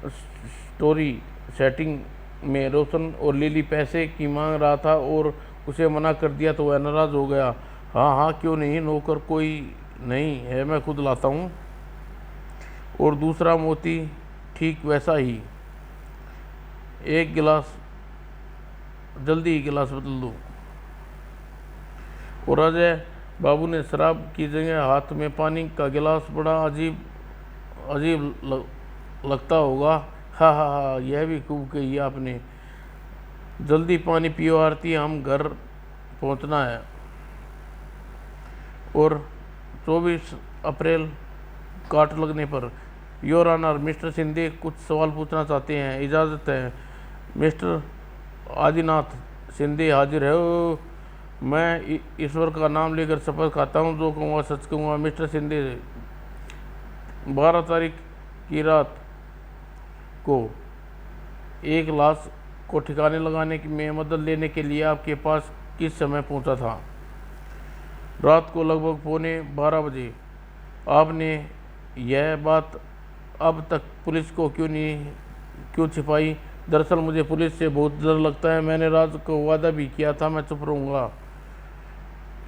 स्टोरी सेटिंग में रोशन और लिली पैसे की मांग रहा था और उसे मना कर दिया तो वह नाराज़ हो गया। हाँ हाँ, क्यों नहीं, नौकर कोई नहीं है, मैं खुद लाता हूँ। और दूसरा मोती ठीक वैसा ही। एक गिलास, जल्दी ही गिलास बदल दो। और अजय बाबू ने शराब की जगह हाथ में पानी का गिलास, बड़ा अजीब लगता होगा। हाँ हाँ हाँ, यह भी खूब कही आपने। जल्दी पानी पियो आरती, हम घर पहुंचना है। और 24 अप्रैल काट लगने पर, योर ऑनर, मिस्टर शिंदे कुछ सवाल पूछना चाहते हैं। इजाज़त है। मिस्टर आदिनाथ शिंदे हाजिर है। मैं ईश्वर का नाम लेकर शपथ खाता हूँ, जो कहूँगा सच कहूँगा। मिस्टर शिंदे, 12 तारीख की रात को एक लाश को ठिकाने लगाने में मदद लेने के लिए आपके पास किस समय पहुंचा था? रात को लगभग 12:15 बजे। आपने यह बात अब तक पुलिस को क्यों छिपाई? दरअसल मुझे पुलिस से बहुत डर लगता है। मैंने राज को वादा भी किया था मैं चुप रहूँगा।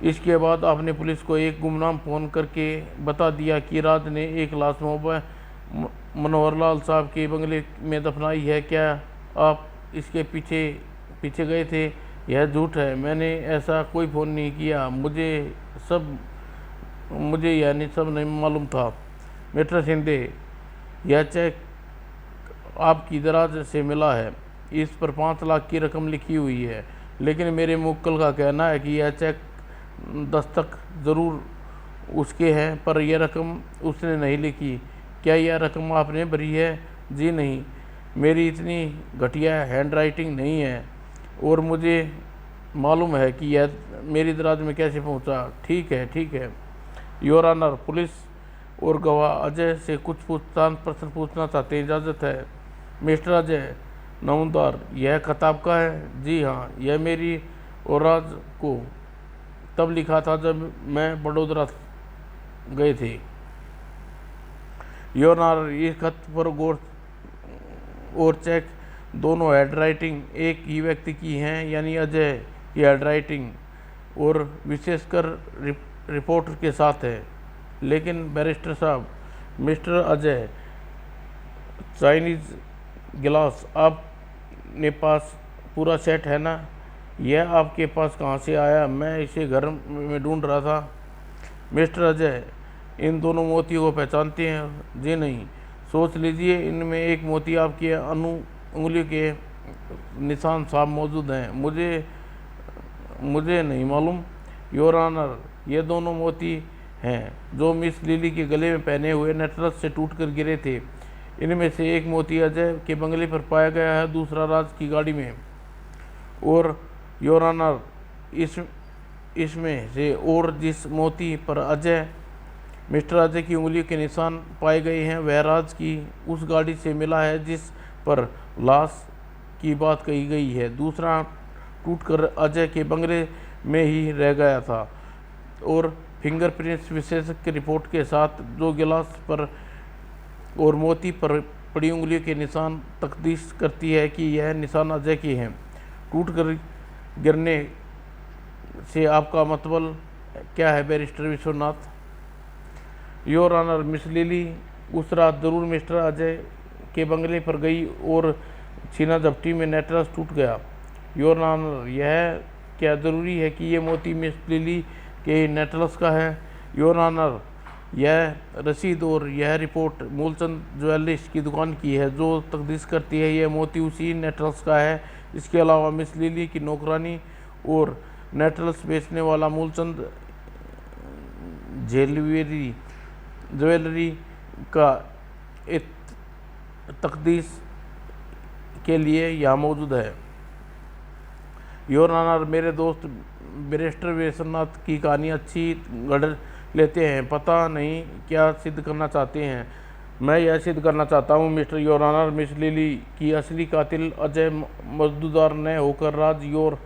इसके बाद आपने पुलिस को एक गुमनाम फ़ोन करके बता दिया कि राज ने एक लाश मनोहरलाल साहब के बंगले में दफनाई है। क्या आप इसके पीछे गए थे? यह झूठ है, मैंने ऐसा कोई फ़ोन नहीं किया। मुझे यानी सब नहीं मालूम था। मिस्टर शिंदे, यह चेक आपकी दराज से मिला है। इस पर 5 लाख की रकम लिखी हुई है, लेकिन मेरे मुवक्किल का कहना है कि यह चेक दस्तक ज़रूर उसके हैं, पर यह रकम उसने नहीं लिखी। क्या यह रकम आपने भरी है? जी नहीं, मेरी इतनी घटिया हैंड राइटिंग नहीं है, और मुझे मालूम है कि यह मेरी दराज में कैसे पहुंचा। ठीक है योर ऑनर, पुलिस और गवाह अजय से कुछ प्रश्न पूछना चाहते हैं, इजाज़त है? मिस्टर अजय नमूदार, यह खत आपका है? जी हाँ, यह मेरी और राज को तब लिखा था जब मैं बड़ौदा गए थे। योर ऑनर, इस खत पर गौर और चेक दोनों हैंड राइटिंग एक ही व्यक्ति की हैं, यानी अजय की हैंड राइटिंग, और विशेषकर रिपोर्टर के साथ है। लेकिन बैरिस्टर साहब, मिस्टर अजय, चाइनीज़ गिलास आपने पास पूरा सेट है ना? यह आपके पास कहाँ से आया? मैं इसे घर में ढूंढ रहा था। मिस्टर अजय, इन दोनों मोतियों को पहचानते हैं? जी नहीं, सोच लीजिए, इनमें एक मोती आपकी उंगलियों के निशान साफ मौजूद हैं। मुझे नहीं मालूम योर ऑनर, ये दोनों मोती हैं जो मिस लिली के गले में पहने हुए नेकलेस से टूटकर गिरे थे। इनमें से एक मोती अजय के बंगले पर पाया गया है, दूसरा राज की गाड़ी में। और योर ऑनर, इसमें से और जिस मोती पर मिस्टर अजय की उंगलियों के निशान पाए गए हैं, वह राज की उस गाड़ी से मिला है जिस पर लाश की बात कही गई है। दूसरा टूटकर अजय के बंगले में ही रह गया था, और फिंगरप्रिंट्स विशेषज्ञ की रिपोर्ट के साथ जो गिलास पर और मोती पर पड़ी उंगलियों के निशान तकदीस करती है कि यह निशान अजय के हैं। टूटकर गिरने से आपका मतलब क्या है barrister Vishwanath? Your honour, miss Lily उस रात जरूर मिस्टर अजय के बंगले पर गई और छीना झपटी में नेकलेस टूट गया। योर ऑनर, यह क्या ज़रूरी है कि ये मोती मिस लिली के नेकलेस का है? योर ऑनर, यह रसीद और यह रिपोर्ट मूलचंद ज्वेलर्स की दुकान की है, जो तकदीस करती है यह मोती उसी नेकलेस का है। इसके अलावा मिस लिली की नौकरानी और नेकलेस बेचने वाला मूलचंद ज्वेलरी का तकदीस के लिए यहाँ मौजूद है। योर ऑनर, मेरे दोस्त बैरिस्टर विश्वनाथ की कहानी अच्छी गढ़ लेते हैं, पता नहीं क्या सिद्ध करना चाहते हैं। मैं यह सिद्ध करना चाहता हूँ mister your honour, miss Lily की असली कातिल अजय मजदूदार न होकर राज। योर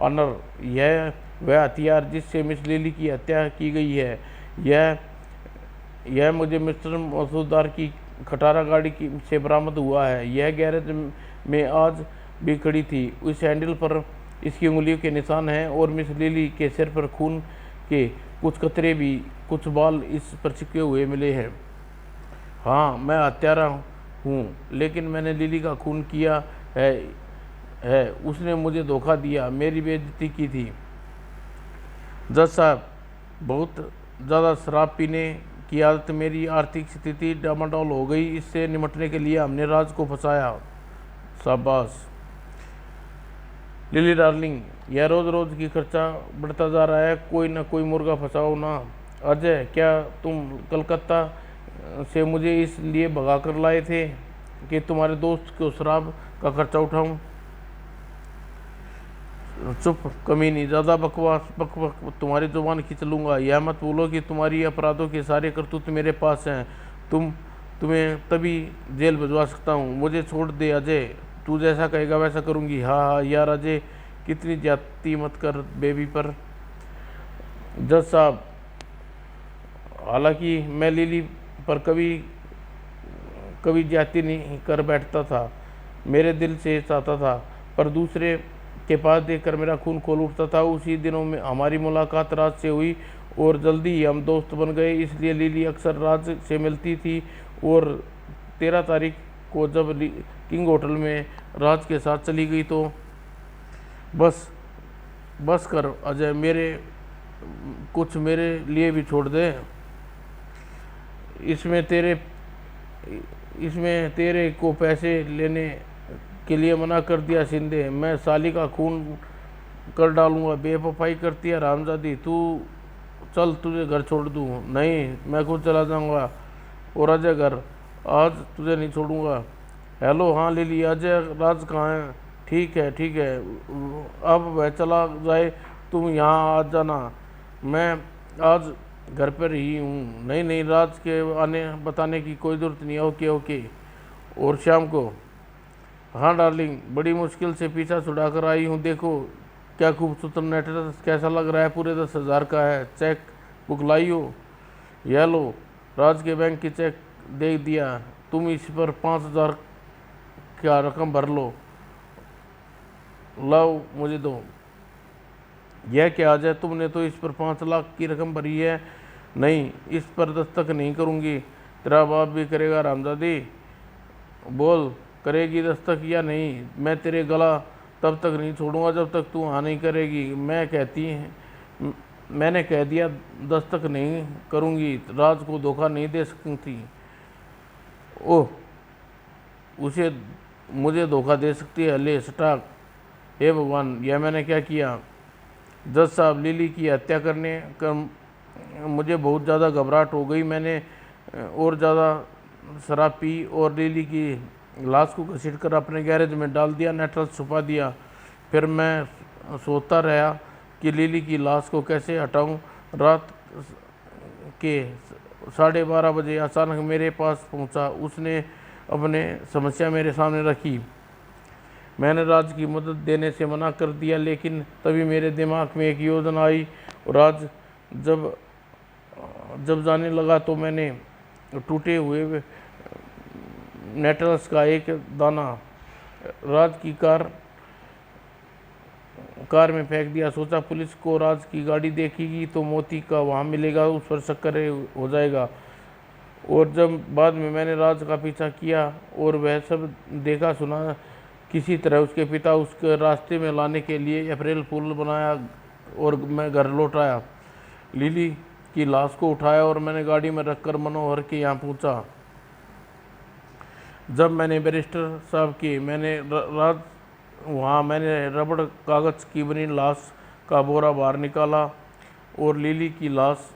ऑनर, यह वह हथियार जिससे मिस लिली की हत्या की गई है, यह मुझे मिस्टर मजदूदार की खटारा गाड़ी से बरामद हुआ है। यह गैरेज में आज भी खड़ी थी। उस हैंडल पर इसकी उंगलियों के निशान हैं, और मिस लिली के सिर पर खून के कुछ कतरे भी, कुछ बाल इस पर चिपके हुए मिले हैं। हाँ, मैं हत्यारा हूँ, लेकिन मैंने लिली का खून किया है। उसने मुझे धोखा दिया, मेरी बेइज्जती की थी। जज साहब, बहुत ज़्यादा शराब पीने की आदत, मेरी आर्थिक स्थिति डामाडोल हो गई। इससे निपटने के लिए हमने राज को फंसाया। शाबाश लिली डार्लिंग, यह रोज़ रोज़ की खर्चा बढ़ता जा रहा है, कोई ना कोई मुर्गा फंसाओ ना। अजय, क्या तुम कलकत्ता से मुझे इसलिए भगा कर लाए थे कि तुम्हारे दोस्त को शराब का खर्चा उठाऊं? चुप कमीनी, ज़्यादा बकवास बक तुम्हारी जुबान खींच लूँगा। यह मत बोलो कि तुम्हारी अपराधों के सारे करतूत मेरे पास हैं। तुम्हें तभी जेल भिजवा सकता हूँ। मुझे छोड़ दे अजय, तू जैसा कहेगा वैसा करूँगी। हाँ यार अजय, कितनी ज्यादती मत कर बेबी पर। जज साहब, हालांकि मैं लिली पर कभी ज्यादती नहीं कर बैठता था, मेरे दिल से चाहता था, पर दूसरे के पास देखकर मेरा खून खोल उठता था। उसी दिनों में हमारी मुलाकात राज से हुई और जल्दी ही हम दोस्त बन गए। इसलिए लिली अक्सर राज से मिलती थी, और 13 तारीख को जब किंग होटल में राज के साथ चली गई तो बस बस कर अजय, कुछ मेरे लिए भी छोड़ दे। इसमें तेरे इसमें तेरे को पैसे लेने के लिए मना कर दिया शिंदे। मैं साली का खून कर डालूंगा। बेवफाई करती है रामजादी। तू चल, तुझे घर छोड़ दूँ। नहीं, मैं खुद चला जाऊंगा। और अजय घर, आज तुझे नहीं छोड़ूंगा। हेलो, हाँ लिली, अजय राज कहाँ है? ठीक है ठीक है, अब वह चला जाए, तुम यहाँ आ जाना। मैं आज घर पर ही हूँ। नहीं नहीं, राज के आने बताने की कोई ज़रूरत नहीं है। Okay okay. और शाम को, हाँ डार्लिंग, बड़ी मुश्किल से पीछा छुड़ाकर आई हूँ। देखो क्या खूबसूरत नेकलेस, कैसा लग रहा है? पूरे 10,000 का है। चेक बुक लाई हो? यह लो, राज के बैंक की चेक दे दिया। तुम इस पर 5,000 क्या रकम भर लो। लाओ मुझे दो। यह क्या अजय, तुमने तो इस पर 5 लाख की रकम भरी है। नहीं, इस पर दस्तक नहीं करूँगी। तेरा बाप भी करेगा रामजादी। बोल, करेगी दस्तक या नहीं? मैं तेरे गला तब तक नहीं छोड़ूंगा जब तक तू हाँ नहीं करेगी। मैंने कह दिया, दस्तक नहीं करूँगी। राज को धोखा नहीं दे सकती। ओह, उसे मुझे धोखा दे सकती है? ले स्टाक। हे भगवान, यह मैंने क्या किया? जज साहब, लिली की हत्या करने कर मुझे बहुत ज़्यादा घबराहट हो गई। मैंने और ज़्यादा शराब पी और लिली की लाश को घसीट कर अपने गैरेज में डाल दिया, नेटल्स छुपा दिया। फिर मैं सोचता रहा कि लिली की लाश को कैसे हटाऊं। रात के 12:30 बजे अचानक मेरे पास पहुंचा। उसने अपने समस्या मेरे सामने रखी। मैंने राज की मदद देने से मना कर दिया, लेकिन तभी मेरे दिमाग में एक योजना आई। और राज जब जब जाने लगा तो मैंने टूटे हुए नेटल्स का एक दाना राज की कार में फेंक दिया। सोचा पुलिस को राज की गाड़ी देखेगी तो मोती का वहाँ मिलेगा, उस पर शक्कर हो जाएगा। और जब बाद में मैंने राज का पीछा किया और वह सब देखा सुना, किसी तरह उसके पिता उसके रास्ते में लाने के लिए अप्रैल फूल बनाया और मैं घर लौट आया। लिली की लाश को उठाया और मैंने गाड़ी में रखकर मनोहर के यहाँ पहुँचा। जब मैंने बैरिस्टर साहब की मैंने रबड़ कागज़ की बनी लाश का बोरा बाहर निकाला और लिली की लाश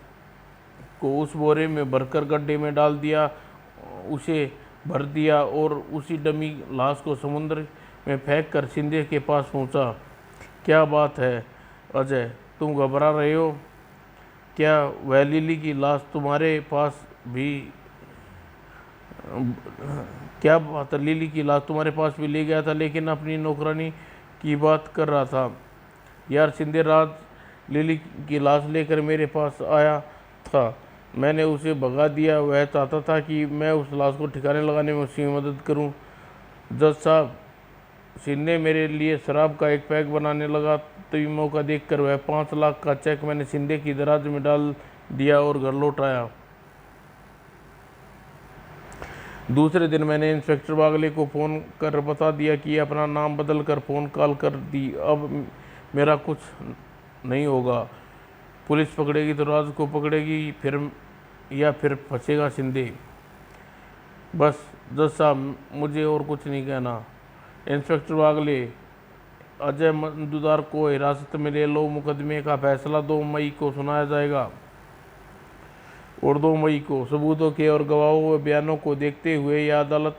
को उस बोरे में भरकर गड्ढे में डाल दिया, उसे भर दिया और उसी डमी लाश को समुद्र में फेंक कर शिंदे के पास पहुंचा। क्या बात है अजय, तुम घबरा रहे हो क्या? वह लिली की लाश तुम्हारे पास भी क्या बात है, लिली की लाश तुम्हारे पास भी ले गया था, लेकिन अपनी नौकरानी की बात कर रहा था यार। शिंदे राज लिली की लाश लेकर मेरे पास आया था, मैंने उसे भगा दिया। वह चाहता था कि मैं उस लाश को ठिकाने लगाने में उसकी मदद करूं। जज साहब, शिंदे मेरे लिए शराब का एक पैक बनाने लगा, तभी मौका देखकर वह 5 लाख का चेक मैंने शिंदे की दराज में डाल दिया और घर लौट आया। दूसरे दिन मैंने इंस्पेक्टर बागले को फ़ोन कर बता दिया कि अपना नाम बदल कर फ़ोन कॉल कर दी। अब मेरा कुछ नहीं होगा। पुलिस पकड़ेगी तो राज को पकड़ेगी, फिर फंसेगा शिंदे। बस जज साहब, मुझे और कुछ नहीं कहना। इंस्पेक्टर बागले, अजय मजूमदार को हिरासत में ले लो। मुकदमे का फैसला 2 मई को सुनाया जाएगा और 2 मई को सबूतों के और गवाहों व बयानों को देखते हुए यह अदालत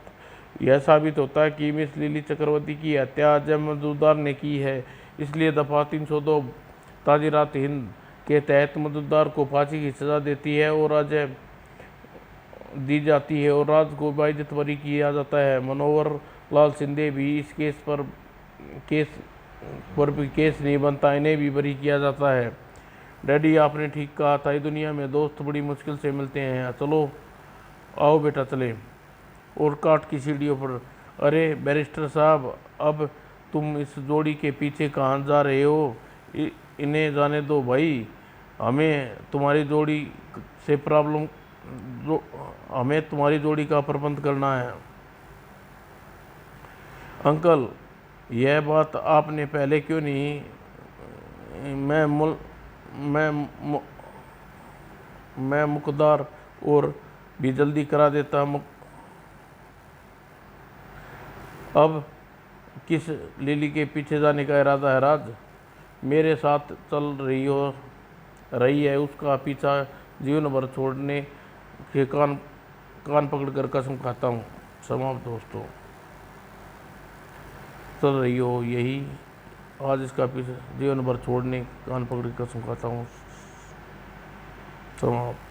यह साबित होता है कि मिस लिली चक्रवर्ती की हत्या अजय मजूमदार ने की है। इसलिए दफ़ा 302 ताज़ीरात हिंद के तहत मजूमदार को फांसी की सज़ा देती है और अजय दी जाती है और राज को बाइज्जत बरी किया जाता है। मनोहर लाल शिंदे भी इस केस पर भी केस नहीं बनता, इन्हें भी बरी किया जाता है। डैडी, आपने ठीक कहा था, दुनिया में दोस्त बड़ी मुश्किल से मिलते हैं। चलो आओ बेटा चले। और काट की सीढ़ियों पर, अरे बैरिस्टर साहब, अब तुम इस जोड़ी के पीछे कहाँ जा रहे हो? इन्हें जाने दो भाई, हमें तुम्हारी जोड़ी का प्रबंध करना है। अंकल, यह बात आपने पहले क्यों नहीं मैं मुल मैं मु, मैं मुकद्दर और भी जल्दी करा देता। अब किस लिली के पीछे जाने का इरादा है राज? मेरे साथ चल रही है उसका पीछा जीवन भर छोड़ने के कान कान पकड़कर कसम खाता हूँ। समाप्त दोस्तों। चल रही हो यही आज इसका पीछे जीवन भर छोड़ने कान पकड़ के कसम खाता हूँ। समाप्त।